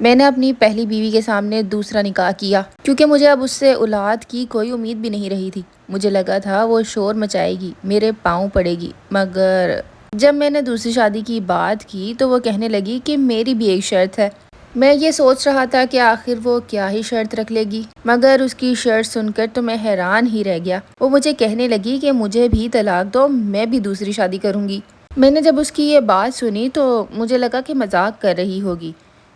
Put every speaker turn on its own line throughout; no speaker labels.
میں نے اپنی پہلی بیوی کے سامنے دوسرا نکاح کیا کیونکہ مجھے اب اس سے اولاد کی کوئی امید بھی نہیں رہی تھی۔ مجھے لگا تھا وہ شور مچائے گی، میرے پاؤں پڑے گی، مگر جب میں نے دوسری شادی کی بات کی تو وہ کہنے لگی کہ میری بھی ایک شرط ہے۔ میں یہ سوچ رہا تھا کہ آخر وہ کیا ہی شرط رکھ لے گی، مگر اس کی شرط سن کر تو میں حیران ہی رہ گیا۔ وہ مجھے کہنے لگی کہ مجھے بھی طلاق دو، میں بھی دوسری شادی کروں گی۔ میں نے جب اس کی یہ بات سنی تو مجھے لگا کہ مذاق کر رہی ہوگی۔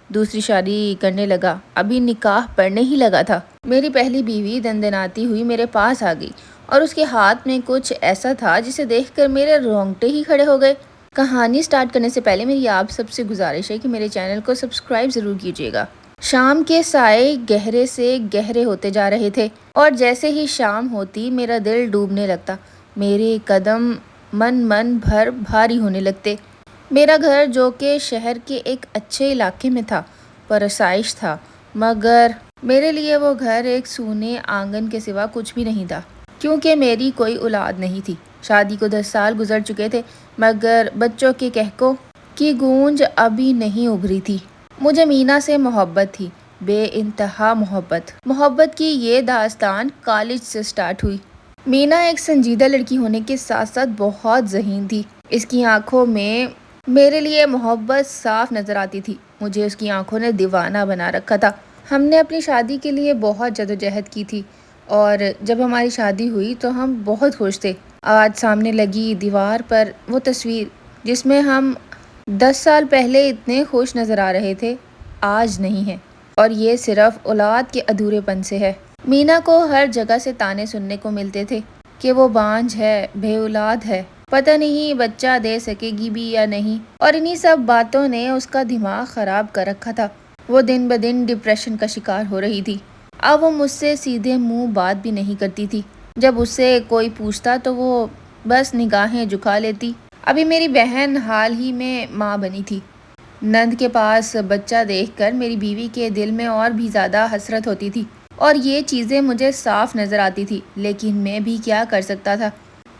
دوسری شادی کرنے لگا، ابھی نکاح پڑھنے ہی لگا تھا۔ میری پہلی بیوی دندناتی ہوئی میرے پاس آ گئی اور اس کے ہاتھ میں کچھ ایسا تھا جسے دیکھ کر میرے رونگٹے ہی کھڑے ہو گئے۔ کہانی سٹارٹ کرنے سے پہلے میری آپ سب سے گزارش ہے کہ میرے چینل کو سبسکرائب ضرور کیجیے گا۔ شام کے سائے گہرے سے گہرے ہوتے جا رہے تھے اور جیسے ہی شام ہوتی میرا دل ڈوبنے لگتا، میرے قدم من بھر بھاری ہونے لگتے۔ میرا گھر جو کہ شہر کے ایک اچھے علاقے میں تھا، پرآسائش تھا، مگر میرے لیے وہ گھر ایک سونے آنگن کے سوا کچھ بھی نہیں تھا، کیونکہ میری کوئی اولاد نہیں تھی۔ شادی کو 10 سال گزر چکے تھے، مگر بچوں کے کہکوں کی گونج ابھی نہیں ابھری تھی۔ مجھے مینا سے محبت تھی، بے انتہا محبت۔ محبت کی یہ داستان کالج سے سٹارٹ ہوئی۔ مینا ایک سنجیدہ لڑکی ہونے کے ساتھ ساتھ بہت ذہین تھی۔ اس کی آنکھوں میں میرے لیے محبت صاف نظر آتی تھی۔ مجھے اس کی آنکھوں نے دیوانہ بنا رکھا تھا۔ ہم نے اپنی شادی کے لیے بہت جدوجہد کی تھی اور جب ہماری شادی ہوئی تو ہم بہت خوش تھے۔ آج سامنے لگی دیوار پر وہ تصویر جس میں ہم 10 سال پہلے اتنے خوش نظر آ رہے تھے، آج نہیں ہے، اور یہ صرف اولاد کے ادھورے پن سے ہے۔ مینا کو ہر جگہ سے طعنے سننے کو ملتے تھے کہ وہ بانجھ ہے، بے اولاد ہے، پتہ نہیں بچہ دے سکے گی بھی یا نہیں، اور انہی سب باتوں نے اس کا دماغ خراب کر رکھا تھا۔ وہ دن بدن ڈپریشن کا شکار ہو رہی تھی۔ اب وہ مجھ سے سیدھے منہ بات بھی نہیں کرتی تھی۔ جب اس سے کوئی پوچھتا تو وہ بس نگاہیں جھکا لیتی۔ ابھی میری بہن حال ہی میں ماں بنی تھی۔ نند کے پاس بچہ دیکھ کر میری بیوی کے دل میں اور بھی زیادہ حسرت ہوتی تھی، اور یہ چیزیں مجھے صاف نظر آتی تھی، لیکن میں بھی کیا کر سکتا تھا۔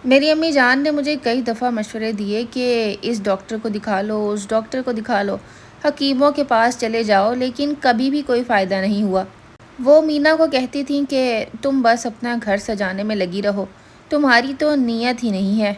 میری امی جان نے مجھے کئی دفعہ مشورے دیے کہ اس ڈاکٹر کو دکھا لو، اس ڈاکٹر کو دکھا لو، حکیموں کے پاس چلے جاؤ، لیکن کبھی بھی کوئی فائدہ نہیں ہوا۔ وہ مینا کو کہتی تھیں کہ تم بس اپنا گھر سجانے میں لگی رہو، تمہاری تو نیت ہی نہیں ہے۔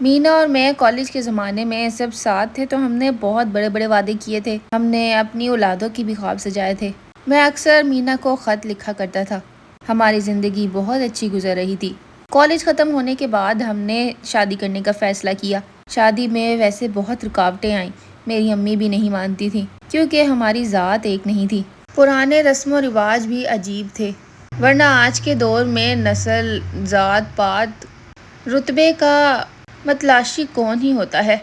مینا اور میں کالج کے زمانے میں سب ساتھ تھے تو ہم نے بہت بڑے بڑے وعدے کیے تھے، ہم نے اپنی اولادوں کی بھی خواب سجائے تھے۔ میں اکثر مینا کو خط لکھا کرتا تھا۔ ہماری زندگی بہت اچھی گزر رہی تھی۔ کالج ختم ہونے کے بعد ہم نے شادی کرنے کا فیصلہ کیا۔ شادی میں ویسے بہت رکاوٹیں آئیں، میری امی بھی نہیں مانتی تھیں کیونکہ ہماری ذات ایک نہیں تھی۔ پرانے رسم و رواج بھی عجیب تھے، ورنہ آج کے دور میں نسل، ذات پات، رتبے کا متلاشی کون ہی ہوتا ہے۔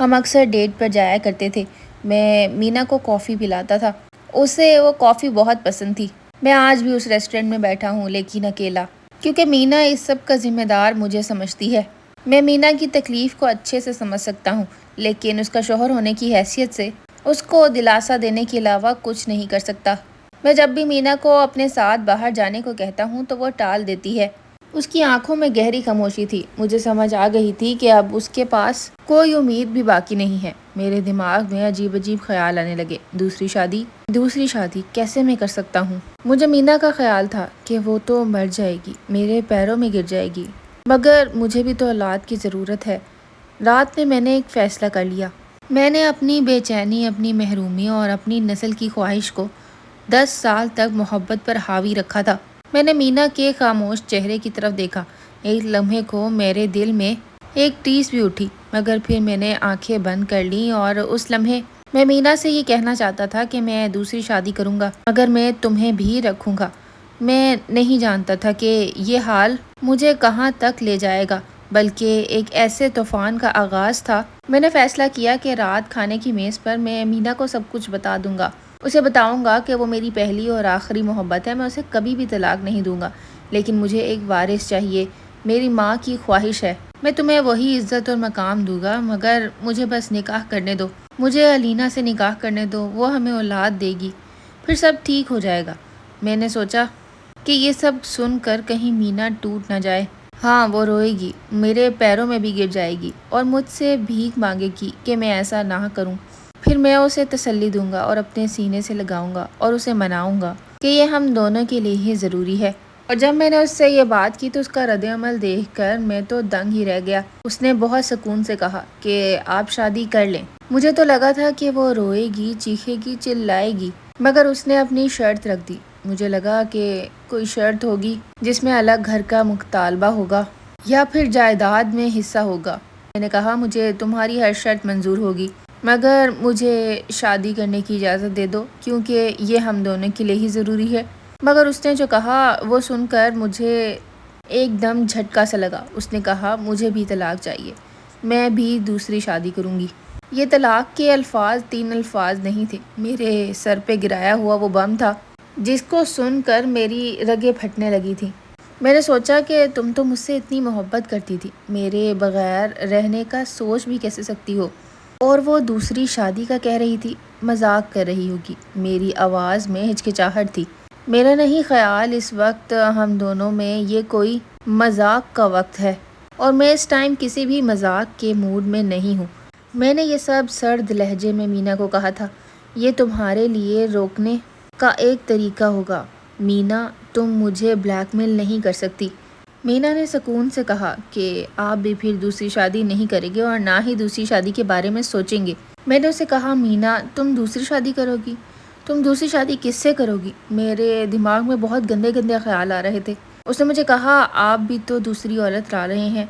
ہم اکثر ڈیٹ پر جایا کرتے تھے۔ میں مینا کو کافی پلاتا تھا، اسے وہ کافی بہت پسند تھی۔ میں آج بھی اس ریسٹورنٹ میں بیٹھا ہوں، لیکن اکیلا، کیونکہ مینا اس سب کا ذمہ دار مجھے سمجھتی ہے۔ میں مینا کی تکلیف کو اچھے سے سمجھ سکتا ہوں، لیکن اس کا شوہر ہونے کی حیثیت سے اس کو دلاسا دینے کے علاوہ کچھ نہیں کر سکتا۔ میں جب بھی مینا کو اپنے ساتھ باہر جانے کو کہتا ہوں تو وہ ٹال دیتی ہے۔ اس کی آنکھوں میں گہری خاموشی تھی۔ مجھے سمجھ آ گئی تھی کہ اب اس کے پاس کوئی امید بھی باقی نہیں ہے۔ میرے دماغ میں عجیب عجیب خیال آنے لگے۔ دوسری شادی کیسے میں کر سکتا ہوں؟ مجھے مینا کا خیال تھا کہ وہ تو مر جائے گی، میرے پیروں میں گر جائے گی، مگر مجھے بھی تو اولاد کی ضرورت ہے۔ رات میں نے ایک فیصلہ کر لیا۔ میں نے اپنی بے چینی، اپنی محرومی اور اپنی نسل کی خواہش کو 10 سال تک محبت پر حاوی رکھا تھا۔ میں نے مینا کے خاموش چہرے کی طرف دیکھا۔ ایک لمحے کو میرے دل میں ایک ٹیس بھی اٹھی، مگر پھر میں نے آنکھیں بند کر لیں، اور اس لمحے میں مینا سے یہ کہنا چاہتا تھا کہ میں دوسری شادی کروں گا، مگر میں تمہیں بھی رکھوں گا۔ میں نہیں جانتا تھا کہ یہ حال مجھے کہاں تک لے جائے گا، بلکہ ایک ایسے طوفان کا آغاز تھا۔ میں نے فیصلہ کیا کہ رات کھانے کی میز پر میں مینا کو سب کچھ بتا دوں گا۔ اسے بتاؤں گا کہ وہ میری پہلی اور آخری محبت ہے، میں اسے کبھی بھی طلاق نہیں دوں گا، لیکن مجھے ایک وارث چاہیے، میری ماں کی خواہش ہے۔ میں تمہیں وہی عزت اور مقام دوں گا، مگر مجھے بس نکاح کرنے دو، مجھے علینا سے نکاح کرنے دو، وہ ہمیں اولاد دے گی، پھر سب ٹھیک ہو جائے گا۔ میں نے سوچا کہ یہ سب سن کر کہیں مینا ٹوٹ نہ جائے۔ ہاں، وہ روئے گی، میرے پیروں میں بھی گر جائے گی اور مجھ سے بھیک مانگے گی کہ میں ایسا نہ کروں۔ پھر میں اسے تسلی دوں گا اور اپنے سینے سے لگاؤں گا اور اسے مناؤں گا کہ یہ ہم دونوں کے لیے ہی ضروری ہے۔ اور جب میں نے اس سے یہ بات کی تو اس کا رد عمل دیکھ کر میں تو دنگ ہی رہ گیا۔ اس نے بہت سکون سے کہا کہ آپ شادی کر لیں۔ مجھے تو لگا تھا کہ وہ روئے گی، چیخے گی، چلائے گی، مگر اس نے اپنی شرط رکھ دی۔ مجھے لگا کہ کوئی شرط ہوگی جس میں الگ گھر کا مطالبہ ہوگا یا پھر جائیداد میں حصہ ہوگا۔ میں نے کہا مجھے تمہاری ہر شرط منظور ہوگی، مگر مجھے شادی کرنے کی اجازت دے دو کیونکہ یہ ہم دونوں کے لیے ہی ضروری ہے۔ مگر اس نے جو کہا وہ سن کر مجھے ایک دم جھٹکا سا لگا۔ اس نے کہا مجھے بھی طلاق چاہیے، میں بھی دوسری شادی کروں گی۔ یہ طلاق کے الفاظ 3 الفاظ نہیں تھے، میرے سر پہ گرایا ہوا وہ بم تھا جس کو سن کر میری رگیں پھٹنے لگی تھی۔ میں نے سوچا کہ تم تو مجھ سے اتنی محبت کرتی تھی، میرے بغیر رہنے کا سوچ بھی کیسے سکتی ہو؟ اور وہ دوسری شادی کا کہہ رہی تھی، مذاق کر رہی ہوگی۔ میری آواز میں ہچکچاہٹ تھی۔ میرا نہیں خیال اس وقت ہم دونوں میں یہ کوئی مذاق کا وقت ہے، اور میں اس ٹائم کسی بھی مذاق کے موڈ میں نہیں ہوں۔ میں نے یہ سب سرد لہجے میں مینا کو کہا تھا۔ یہ تمہارے لیے روکنے کا ایک طریقہ ہوگا مینا، تم مجھے بلیک میل نہیں کر سکتی۔ مینا نے سکون سے کہا کہ آپ بھی پھر دوسری شادی نہیں کریں گے اور نہ ہی دوسری شادی کے بارے میں سوچیں گے۔ میں نے اسے کہا مینا تم دوسری شادی کرو گی؟ تم دوسری شادی کس سے کرو گی؟ میرے دماغ میں بہت گندے گندے خیال آ رہے تھے۔ اس نے مجھے کہا آپ بھی تو دوسری عورت لا رہے ہیں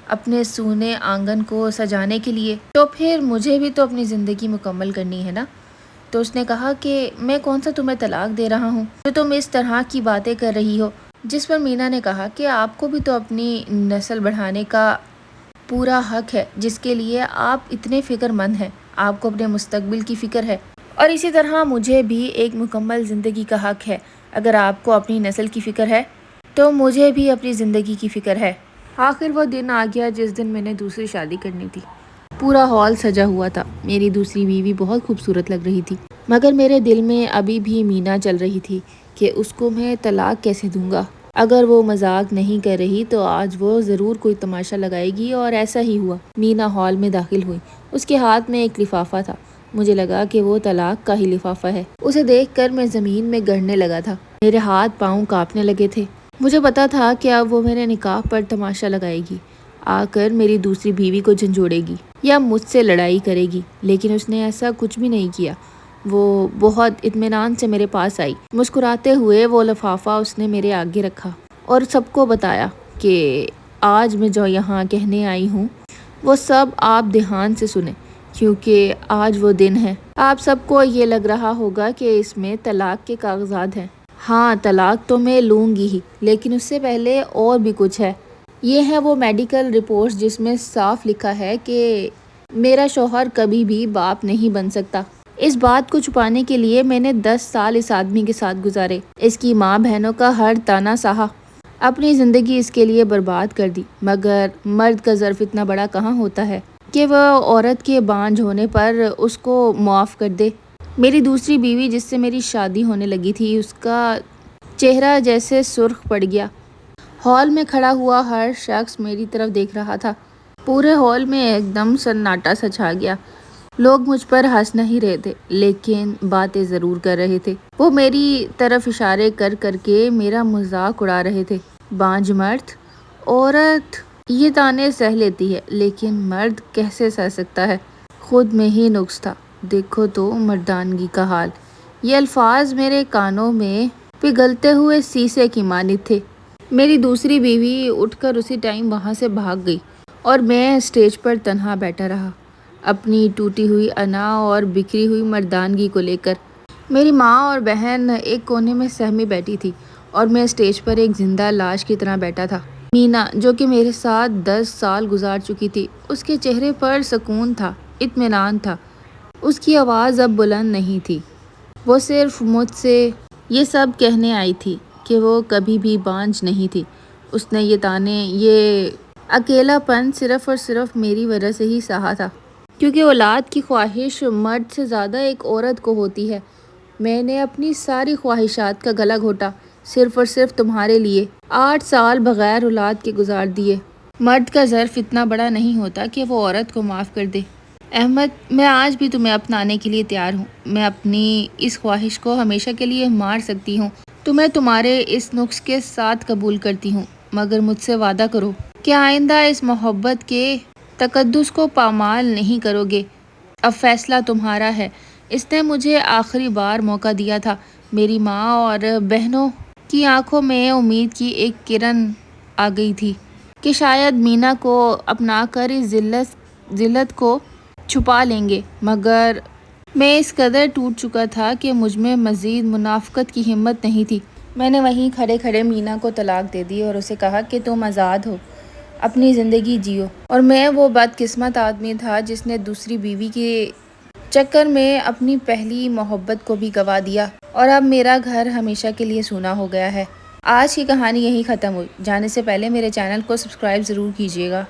اپنے سونے آنگن کو سجانے کے لیے، تو پھر مجھے بھی تو اپنی زندگی مکمل کرنی ہے نا۔ تو اس نے کہا کہ میں کون سا تمہیں طلاق دے رہا ہوں جو تم اس طرح کی باتیں کر رہی ہو؟ جس پر مینا نے کہا کہ آپ کو بھی تو اپنی نسل بڑھانے کا پورا حق ہے جس کے لیے آپ اتنے فکر مند ہیں۔ آپ کو اپنے مستقبل کی فکر ہے، اور اسی طرح مجھے بھی ایک مکمل زندگی کا حق ہے۔ اگر آپ کو اپنی نسل کی فکر ہے تو مجھے بھی اپنی زندگی کی فکر ہے۔ آخر وہ دن آ گیا جس دن میں نے دوسری شادی کرنی تھی۔ پورا ہال سجا ہوا تھا۔ میری دوسری بیوی بہت خوبصورت لگ رہی تھی، مگر میرے دل میں ابھی بھی مینا چل رہی تھی کہ اس کو میں طلاق کیسے دوں گا۔ اگر وہ مذاق نہیں کر رہی تو آج وہ ضرور کوئی تماشا لگائے گی، اور ایسا ہی ہوا۔ مینا ہال میں داخل ہوئی۔ اس کے ہاتھ میں ایک لفافہ تھا۔ مجھے لگا کہ وہ طلاق کا ہی لفافہ ہے۔ اسے دیکھ کر میں زمین میں گڑنے لگا تھا۔ میرے ہاتھ پاؤں کانپنے لگے تھے۔ مجھے پتا تھا کہ اب وہ میرے نکاح پر تماشا لگائے گی، آ کر میری دوسری بیوی کو جھنجھوڑے گی یا مجھ سے لڑائی کرے گی، لیکن اس نے ایسا کچھ بھی نہیں کیا۔ وہ بہت اطمینان سے میرے پاس آئی۔ مسکراتے ہوئے وہ لفافہ اس نے میرے آگے رکھا اور سب کو بتایا کہ آج میں جو یہاں کہنے آئی ہوں وہ سب آپ دھیان سے سنیں، کیونکہ آج وہ دن ہے۔ آپ سب کو یہ لگ رہا ہوگا کہ اس میں طلاق کے کاغذات ہیں۔ ہاں، طلاق تو میں لوں گی ہی، لیکن اس سے پہلے اور بھی کچھ ہے۔ یہ ہے وہ میڈیکل رپورٹس جس میں صاف لکھا ہے کہ میرا شوہر کبھی بھی باپ نہیں بن سکتا۔ اس بات کو چھپانے کے لیے میں نے 10 سال اس آدمی کے ساتھ گزارے، اس کی ماں بہنوں کا ہر طعنہ سہا، اپنی زندگی اس کے لیے برباد کر دی، مگر مرد کا ظرف اتنا بڑا کہاں ہوتا ہے کہ وہ عورت کے بانجھ ہونے پر اس کو معاف کر دے۔ میری دوسری بیوی جس سے میری شادی ہونے لگی تھی، اس کا چہرہ جیسے سرخ پڑ گیا۔ ہال میں کھڑا ہوا ہر شخص میری طرف دیکھ رہا تھا۔ پورے ہال میں ایک دم سناٹا سا چھا گیا۔ لوگ مجھ پر ہنس نہیں رہے تھے، لیکن باتیں ضرور کر رہے تھے۔ وہ میری طرف اشارے کر کر کے میرا مذاق اڑا رہے تھے۔ بانجھ مرد، عورت یہ طعنے سہ لیتی ہے، لیکن مرد کیسے سہ سکتا ہے؟ خود میں ہی نقص تھا۔ دیکھو تو مردانگی کا حال۔ یہ الفاظ میرے کانوں میں پگھلتے ہوئے شیشے کی مانند تھے۔ میری دوسری بیوی اٹھ کر اسی ٹائم وہاں سے بھاگ گئی اور میں اسٹیج پر تنہا بیٹھا رہا، اپنی ٹوٹی ہوئی انا اور بکھری ہوئی مردانگی کو لے کر۔ میری ماں اور بہن ایک کونے میں سہمی بیٹھی تھی اور میں اسٹیج پر ایک زندہ لاش کی طرح بیٹھا تھا۔ مینا جو کہ میرے ساتھ 10 سال گزار چکی تھی، اس کے چہرے پر سکون تھا، اطمینان تھا۔ اس کی آواز اب بلند نہیں تھی۔ وہ صرف مجھ سے یہ سب کہنے آئی تھی کہ وہ کبھی بھی بانجھ نہیں تھی۔ اس نے یہ طعنے، یہ اکیلا پن صرف اور صرف میری وجہ سے ہی سہا تھا، کیونکہ اولاد کی خواہش مرد سے زیادہ ایک عورت کو ہوتی ہے۔ میں نے اپنی ساری خواہشات کا گلا گھونٹا، صرف اور صرف تمہارے لیے۔ 8 سال بغیر اولاد کے گزار دیے۔ مرد کا ظرف اتنا بڑا نہیں ہوتا کہ وہ عورت کو معاف کر دے۔ احمد، میں آج بھی تمہیں اپنانے کے لیے تیار ہوں۔ میں اپنی اس خواہش کو ہمیشہ کے لیے مار سکتی ہوں۔ تمہیں تمہارے اس نقص کے ساتھ قبول کرتی ہوں، مگر مجھ سے وعدہ کرو کہ آئندہ اس محبت کے تقدس کو پامال نہیں کرو گے۔ اب فیصلہ تمہارا ہے۔ اس نے مجھے آخری بار موقع دیا تھا۔ میری ماں اور بہنوں کی آنکھوں میں امید کی ایک کرن آ گئی تھی کہ شاید مینا کو اپنا کر اس ذلت کو چھپا لیں گے، مگر میں اس قدر ٹوٹ چکا تھا کہ مجھ میں مزید منافقت کی ہمت نہیں تھی۔ میں نے وہیں کھڑے کھڑے مینا کو طلاق دے دی اور اسے کہا کہ تم آزاد ہو، اپنی زندگی جیو۔ اور میں وہ بدقسمت آدمی تھا جس نے دوسری بیوی کے چکر میں اپنی پہلی محبت کو بھی گوا دیا، اور اب میرا گھر ہمیشہ کے لیے سونا ہو گیا ہے۔ آج کی کہانی یہی ختم ہوئی۔ جانے سے پہلے میرے چینل کو سبسکرائب ضرور کیجیے گا۔